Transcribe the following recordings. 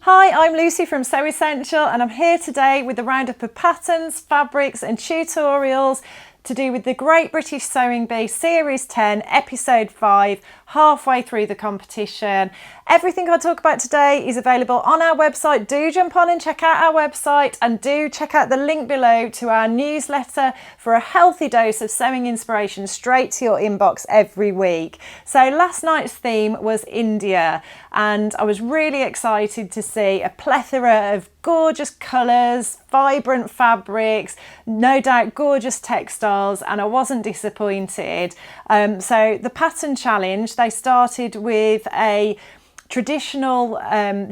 Hi, I'm Lucy from Sew Essential and I'm here today with a roundup of patterns, fabrics and tutorials to do with the Great British Sewing Bee Series 10, Episode 5, halfway through the competition. Everything I talk about today is available on our website. Do jump on and check out our website, and do check out the link below to our newsletter for a healthy dose of sewing inspiration straight to your inbox every week. So last night's theme was India, and I was really excited to see a plethora of gorgeous colours, vibrant fabrics, no doubt gorgeous textiles, and I wasn't disappointed. So the pattern challenge, they started with a traditional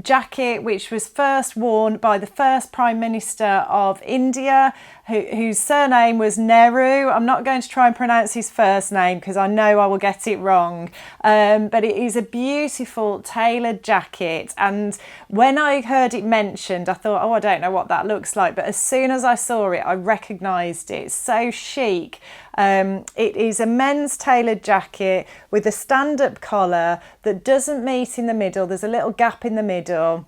jacket which was first worn by the first Prime Minister of India, whose surname was Nehru. I'm not going to try and pronounce his first name because I know I will get it wrong, but it is a beautiful tailored jacket, and when I heard it mentioned I thought, oh, I don't know what that looks like, but as soon as I saw it I recognised it. It's so chic. It is a men's tailored jacket with a stand-up collar that doesn't meet in the middle. There's a little gap in the middle.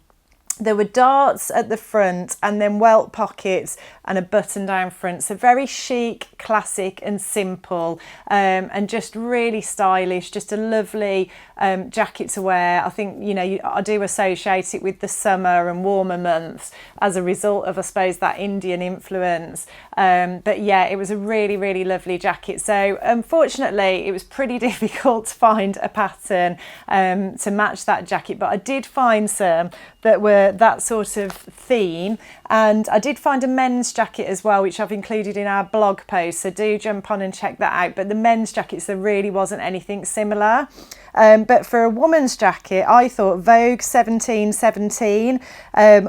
There were darts at the front and then welt pockets and a button down front. So very chic, classic and simple, and just really stylish, just a lovely jacket to wear. I think, you know, I do associate it with the summer and warmer months as a result of, I suppose, that Indian influence. But yeah, it was a really, really lovely jacket. So unfortunately, it was pretty difficult to find a pattern to match that jacket, but I did find some that were that sort of theme, and I did find a men's jacket as well, which I've included in our blog post, so do jump on and check that out. But the men's jackets, there really wasn't anything similar. But for a woman's jacket, I thought Vogue 1717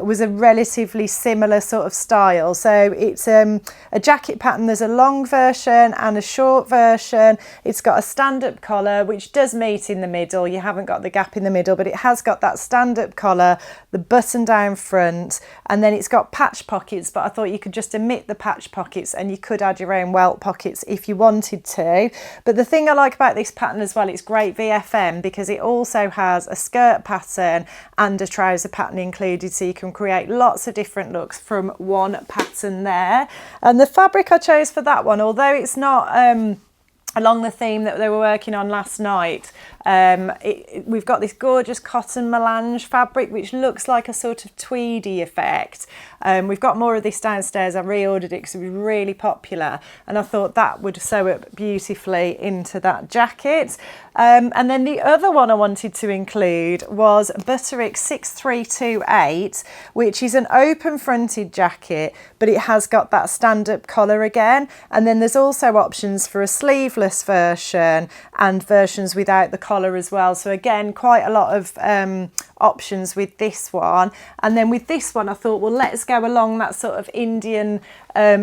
was a relatively similar sort of style. So it's a jacket pattern. There's a long version and a short version. It's got a stand-up collar, which does meet in the middle. You haven't got the gap in the middle, but it has got that stand-up collar, the button down front, and then it's got patch pockets, but I thought you could just omit the patch pockets and you could add your own welt pockets if you wanted to. But the thing I like about this pattern as well, it's great VFM because it also has a skirt pattern and a trouser pattern included, so you can create lots of different looks from one pattern there. And the fabric I chose for that one, although it's not along the theme that they were working on last night, we've got this gorgeous cotton melange fabric which looks like a sort of tweedy effect. We've got more of this downstairs. I reordered it because it was really popular and I thought that would sew up beautifully into that jacket. And then the other one I wanted to include was Butterick 6328, which is an open fronted jacket, but it has got that stand-up collar again, and then there's also options for a sleeveless version and versions without the collar as well. So again, quite a lot of options with this one. And then with this one I thought, well, let's go along that sort of Indian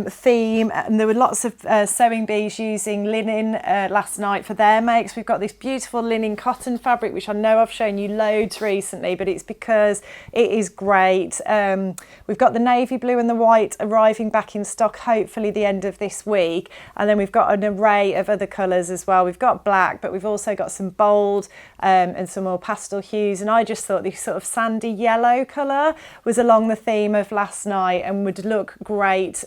theme, and there were lots of sewing bees using linen last night for their makes. We've got this beautiful linen cotton fabric which I know I've shown you loads recently, but it's because it is great. We've got the navy blue and the white arriving back in stock hopefully the end of this week, and then we've got an array of other colours as well. We've got black, but we've also got some bold and some more pastel hues, and I just thought this sort of sandy yellow colour was along the theme of last night and would look great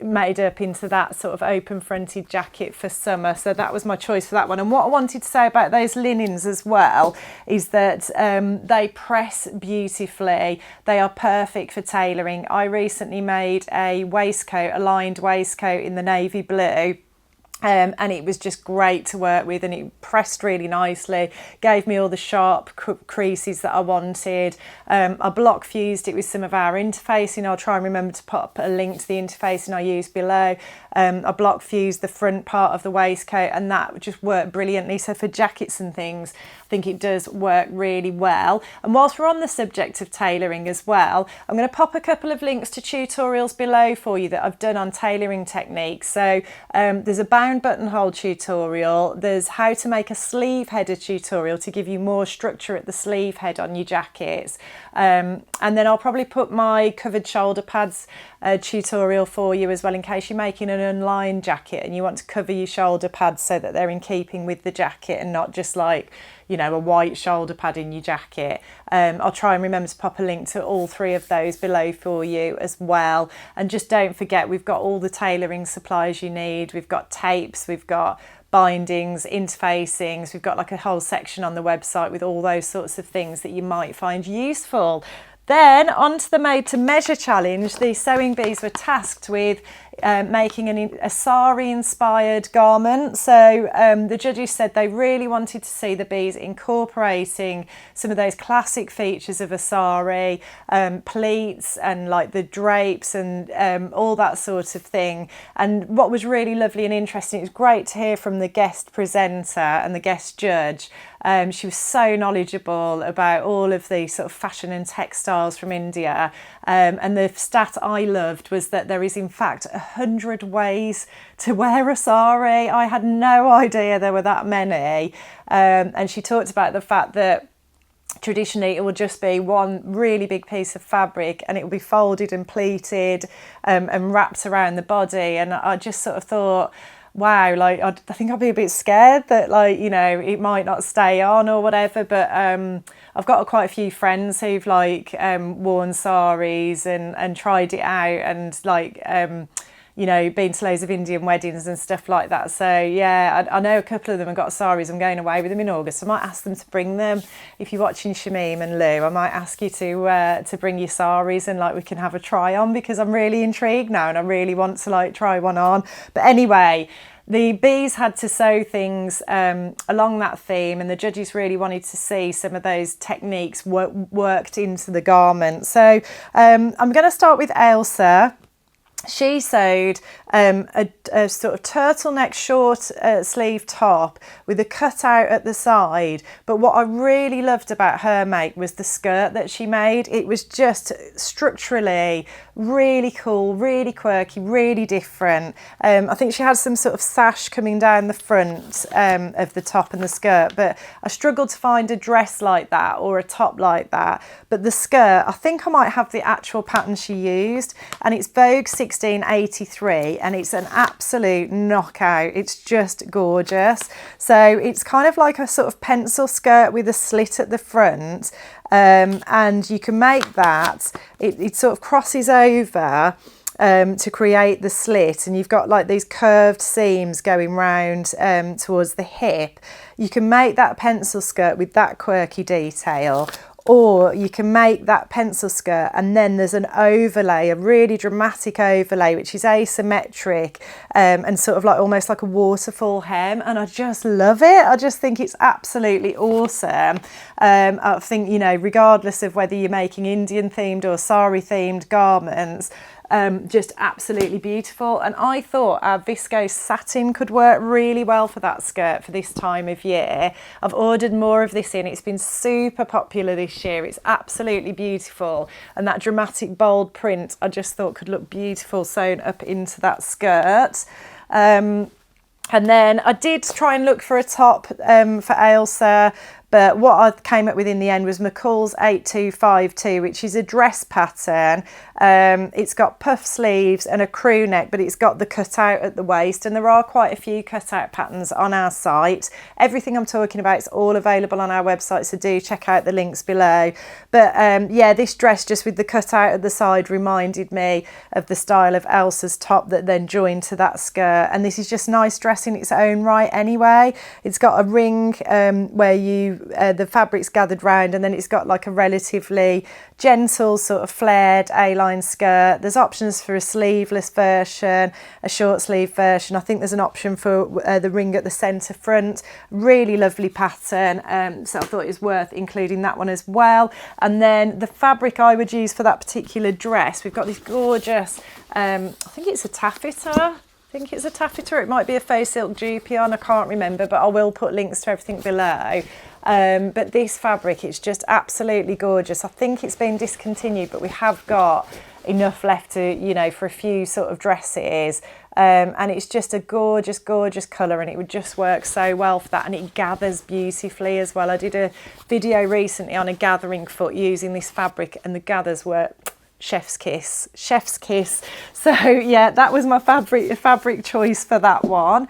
made up into that sort of open fronted jacket for summer. So that was my choice for that one. And what I wanted to say about those linens as well is that they press beautifully. They are perfect for tailoring. I recently made a waistcoat, a lined waistcoat in the navy blue, and it was just great to work with, and it pressed really nicely, gave me all the sharp creases that I wanted. I block fused it with some of our interfacing. I'll try and remember to pop a link to the interfacing I used below. I block fused the front part of the waistcoat, and that just worked brilliantly. So for jackets and things, I think it does work really well. And whilst we're on the subject of tailoring as well, I'm going to pop a couple of links to tutorials below for you that I've done on tailoring techniques. So there's a bound buttonhole tutorial, there's how to make a sleeve header tutorial to give you more structure at the sleeve head on your jackets, and then I'll probably put my covered shoulder pads tutorial for you as well, in case you're making an unlined jacket and you want to cover your shoulder pads so that they're in keeping with the jacket and not just like, you know, a white shoulder pad in your jacket. I'll try and remember to pop a link to all 3 of those below for you as well. And just don't forget, we've got all the tailoring supplies you need. We've got tapes, we've got bindings, interfacings, we've got like a whole section on the website with all those sorts of things that you might find useful. Then on to the Made to Measure challenge. The sewing bees were tasked with making a sari inspired garment. So the judges said they really wanted to see the bees incorporating some of those classic features of a sari, pleats and like the drapes and all that sort of thing. And what was really lovely and interesting, it was great to hear from the guest presenter and the guest judge. She was so knowledgeable about all of the sort of fashion and textiles from India. And the stat I loved was that there is in fact 100 ways to wear a sari. I had no idea there were that many. And she talked about the fact that traditionally it will just be one really big piece of fabric and it will be folded and pleated and wrapped around the body. And I just sort of thought, wow, like I think I'd be a bit scared that, like, you know, it might not stay on or whatever. But I've got quite a few friends who've like worn saris and tried it out and like you know, been to loads of Indian weddings and stuff like that. So yeah, I know a couple of them have got saris. I'm going away with them in August. I might ask them to bring them. If you're watching Shamim and Lou, I might ask you to bring your saris and like we can have a try on, because I'm really intrigued now and I really want to like try one on. But anyway, the bees had to sew things along that theme, and the judges really wanted to see some of those techniques worked into the garment. So I'm going to start with Ailsa. She sewed a sort of turtleneck short sleeve top with a cutout at the side. But what I really loved about her make was the skirt that she made. It was just structurally really cool, really quirky, really different. I think she had some sort of sash coming down the front of the top and the skirt, but I struggled to find a dress like that or a top like that. But the skirt, I think I might have the actual pattern she used, and it's Vogue 1683, and it's an absolute knockout. It's just gorgeous. So it's kind of like a sort of pencil skirt with a slit at the front, and you can make that, it sort of crosses over to create the slit, and you've got like these curved seams going round towards the hip. You can make that pencil skirt with that quirky detail, or you can make that pencil skirt and then there's an overlay, a really dramatic overlay, which is asymmetric and sort of like almost like a waterfall hem. And I just love it. I just think it's absolutely awesome. I think, you know, regardless of whether you're making Indian themed or sari themed garments, just absolutely beautiful. And I thought our viscose satin could work really well for that skirt for this time of year. I've ordered more of this in. It's been super popular this year. It's absolutely beautiful, and that dramatic bold print I just thought could look beautiful sewn up into that skirt. And then I did try and look for a top for Ailsa, but what I came up with in the end was McCall's 8252, which is a dress pattern. It's got puff sleeves and a crew neck, but it's got the cutout at the waist, and there are quite a few cutout patterns on our site. Everything I'm talking about is all available on our website, so do check out the links below. But yeah, this dress just with the cutout at the side reminded me of the style of Ailsa's top that then joined to that skirt, and this is just nice dress in its own right anyway. It's got a ring where the fabric's gathered round, and then it's got like a relatively gentle sort of flared A-line skirt. There's options for a sleeveless version, a short sleeve version. I think there's an option for the ring at the centre front. Really lovely pattern, so I thought it was worth including that one as well. And then the fabric I would use for that particular dress, we've got this gorgeous, I think it's a taffeta. It might be a faux silk dupion, I can't remember, but I will put links to everything below. But this fabric, it's just absolutely gorgeous. I think it's been discontinued, but we have got enough left to, you know, for a few sort of dresses. And it's just a gorgeous, gorgeous colour, and it would just work so well for that, and it gathers beautifully as well. I did a video recently on a gathering foot using this fabric, and the gathers were chef's kiss. So yeah, that was my fabric choice for that one.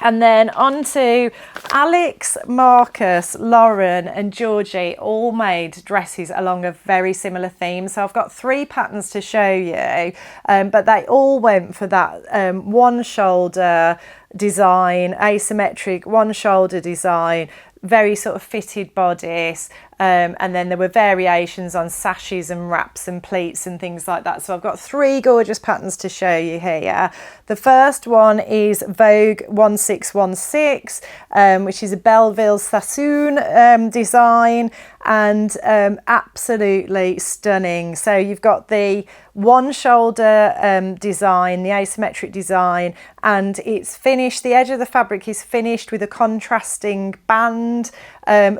And then on to Alex, Marcus, Lauren and Georgie all made dresses along a very similar theme. So I've got 3 patterns to show you, but they all went for that one shoulder design, asymmetric one shoulder design, very sort of fitted bodice, and then there were variations on sashes and wraps and pleats and things like that. So I've got 3 gorgeous patterns to show you here. The first one is Vogue 1616, which is a Belleville Sassoon design, and absolutely stunning. So you've got the one shoulder design, the asymmetric design, and it's finished, the edge of the fabric is finished with a contrasting band,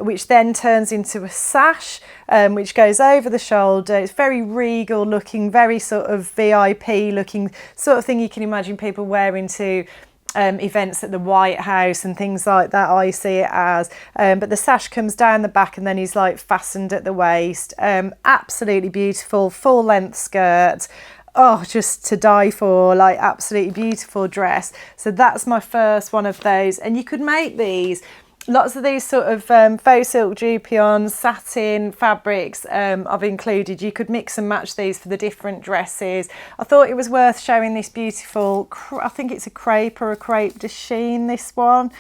which then turns into a sash, which goes over the shoulder. It's very regal looking, very sort of VIP looking, sort of thing you can imagine people wearing to events at the White House and things like that, I see it as. But the sash comes down the back and then is like fastened at the waist. Absolutely beautiful, full length skirt. Oh, just to die for, like absolutely beautiful dress. So that's my first one of those. And you could make these, lots of these sort of faux silk dupions, satin fabrics I've included. You could mix and match these for the different dresses. I thought it was worth showing this beautiful, I think it's a crepe or a crepe de chine, this one.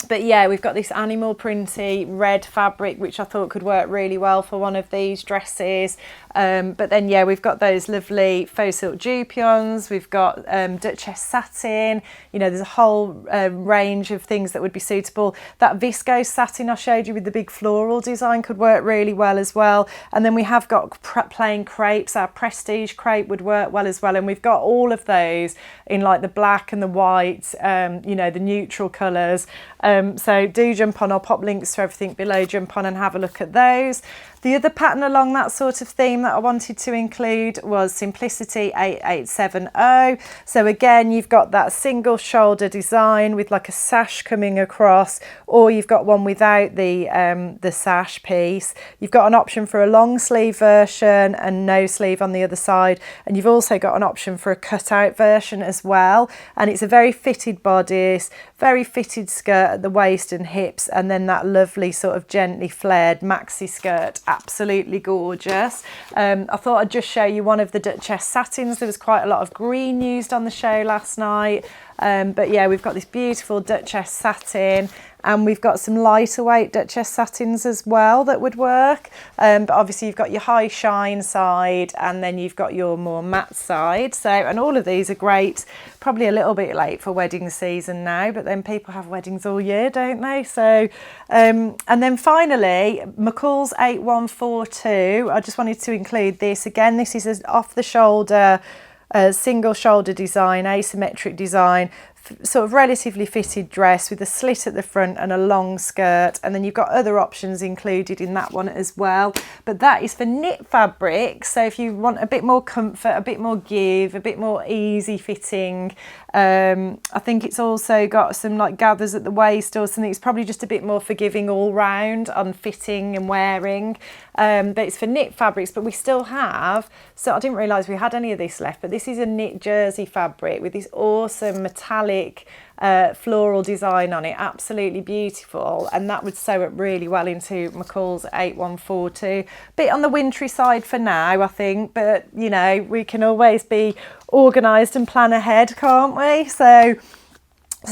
But yeah, we've got this animal printy red fabric, which I thought could work really well for one of these dresses. But then yeah, we've got those lovely faux silk dupions, we've got Duchess satin, you know, there's a whole range of things that would be suitable. That viscose satin I showed you with the big floral design could work really well as well. And then we have got plain crepes, our prestige crepe would work well as well. And we've got all of those in like the black and the white, you know, the neutral colours. So do jump on, I'll pop links to everything below, jump on and have a look at those. The other pattern along that sort of theme that I wanted to include was Simplicity 8870. So again, you've got that single shoulder design with like a sash coming across, or you've got one without the sash piece. You've got an option for a long sleeve version and no sleeve on the other side. And you've also got an option for a cutout version as well. And it's a very fitted bodice, very fitted skirt at the waist and hips, and then that lovely sort of gently flared maxi skirt. Absolutely gorgeous. I thought I'd just show you one of the Duchess satins. There was quite a lot of green used on the show last night. But yeah, we've got this beautiful Duchess satin, and we've got some lighter weight Duchess satins as well that would work. But obviously you've got your high shine side and then you've got your more matte side. So, and all of these are great, probably a little bit late for wedding season now, but then people have weddings all year, don't they? So, and then finally, McCall's 8142. I just wanted to include this. Again, this is an off the shoulder, single shoulder design, asymmetric design, sort of relatively fitted dress with a slit at the front and a long skirt, and then you've got other options included in that one as well. But that is for knit fabric, so if you want a bit more comfort, a bit more give, a bit more easy fitting, I think it's also got some like gathers at the waist or something. It's probably just a bit more forgiving all round on fitting and wearing. But it's for knit fabrics, but we still have, so I didn't realise we had any of this left, but this is a knit jersey fabric with this awesome metallic floral design on it, absolutely beautiful, and that would sew up really well into McCall's 8142. Bit on the wintry side for now, I think, but you know, we can always be organised and plan ahead, can't we? So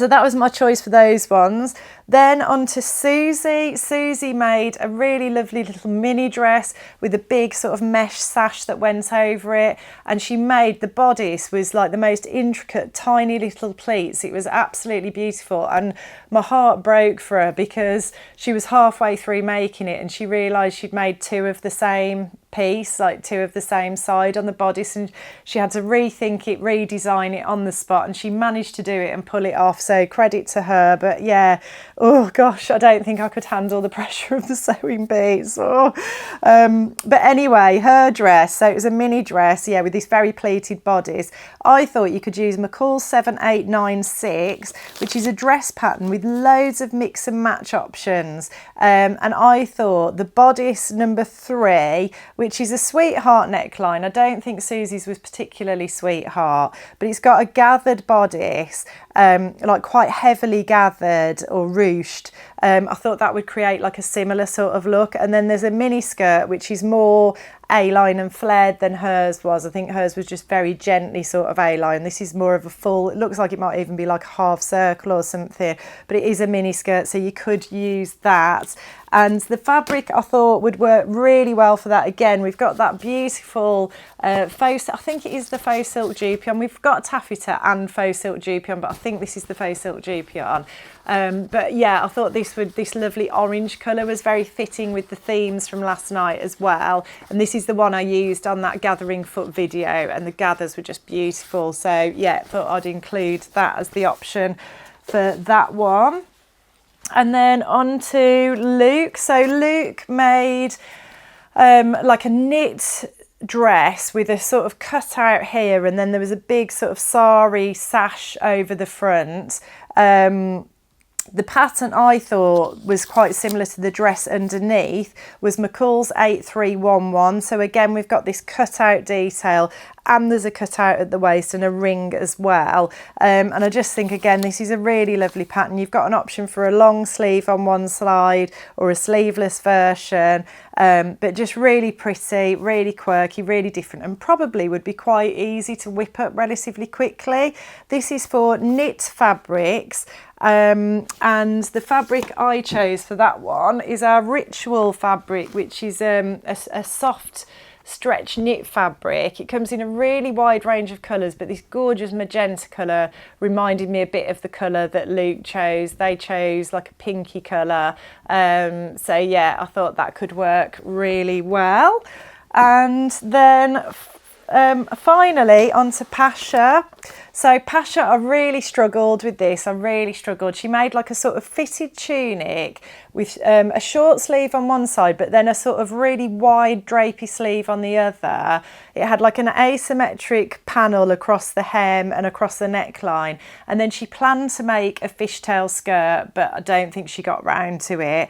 that was my choice for those ones. Then on to Suzy. Suzy made a really lovely little mini dress with a big sort of mesh sash that went over it, and she made the bodice was like the most intricate tiny little pleats. It was absolutely beautiful, and my heart broke for her because she was halfway through making it and she realised she'd made 2 of the same piece, like 2 of the same side on the bodice, and she had to rethink it, redesign it on the spot, and she managed to do it and pull it off, so credit to her. But yeah, oh gosh, I don't think I could handle the pressure of the sewing bees. Oh. But anyway, her dress, so it was a mini dress, yeah, with these very pleated bodice. I thought you could use McCall's 7896, which is a dress pattern with loads of mix and match options. And I thought the bodice number 3, which is a sweetheart neckline. I don't think Suzy's was particularly sweetheart, but it's got a gathered bodice, like quite heavily gathered or ruched. I thought that would create like a similar sort of look. And then there's a mini skirt which is more A-line and flared than hers was. I think hers was just very gently sort of A-line. This is more of a full, it looks like it might even be like a half circle or something, but it is a mini skirt, so you could use that. And the fabric I thought would work really well for that. Again, we've got that beautiful faux, I think it is the faux silk dupion. We've got taffeta and faux silk dupion, but I think this is the faux silk dupion. But yeah, I thought this lovely orange colour was very fitting with the themes from last night as well. And this is the one I used on that gathering foot video, and the gathers were just beautiful. So yeah, thought I'd include that as the option for that one. And then on to Luke. So Luke made like a knit dress with a sort of cutout here, and then there was a big sort of sari sash over the front. The pattern I thought was quite similar to the dress underneath was McCall's 8311. So again, we've got this cutout detail, and there's a cutout at the waist and a ring as well. And I just think, again, this is a really lovely pattern. You've got an option for a long sleeve on one side or a sleeveless version, but just really pretty, really quirky, really different, and probably would be quite easy to whip up relatively quickly. This is for Knit Fabrics. And the fabric I chose for that one is our Ritual fabric, which is a soft stretch knit fabric. It comes in a really wide range of colours, but this gorgeous magenta colour reminded me a bit of the colour that Luke chose. They chose like a pinky colour. So yeah, I thought that could work really well. And then finally onto Pascha. So Pascha, I really struggled with this. I really struggled. She made like a sort of fitted tunic with a short sleeve on one side, but then a sort of really wide drapey sleeve on the other. It had like an asymmetric panel across the hem and across the neckline. And then she planned to make a fishtail skirt, but I don't think she got round to it.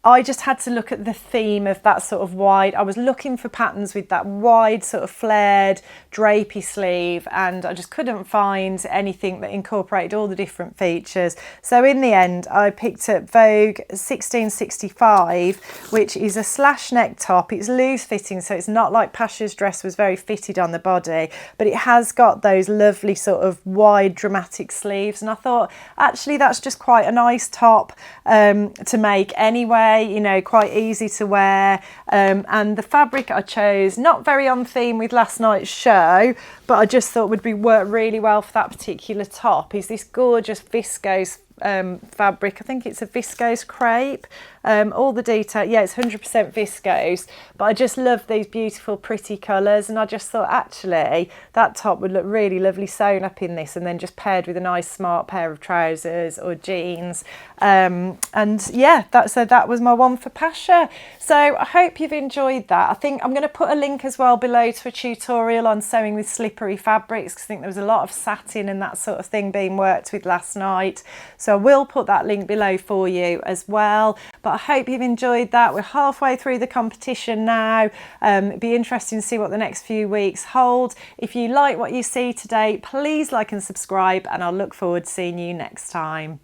I just had to look at the theme of that sort of wide. I was looking for patterns with that wide sort of flared drapey sleeve, and I just couldn't find anything that incorporated all the different features. So in the end, I picked up Vogue 1665, which is a slash neck top. It's loose fitting, so it's not like Pascha's dress was very fitted on the body, but it has got those lovely sort of wide dramatic sleeves. And I thought, actually, that's just quite a nice top to make anyway. You know, quite easy to wear, and the fabric I chose, not very on theme with last night's show, but I just thought would work really well for that particular top, is this gorgeous viscose fabric. I think it's a viscose crepe. All the detail, yeah, it's 100% viscose, but I just love these beautiful pretty colours, and I just thought actually that top would look really lovely sewn up in this, and then just paired with a nice smart pair of trousers or jeans. And yeah, that was my one for Pascha. So I hope you've enjoyed that. I think I'm going to put a link as well below to a tutorial on sewing with slippery fabrics, because I think there was a lot of satin and that sort of thing being worked with last night. So I will put that link below for you as well. But I hope you've enjoyed that. We're halfway through the competition now. It'd be interesting to see what the next few weeks hold. If you like what you see today, please like and subscribe, and I'll look forward to seeing you next time.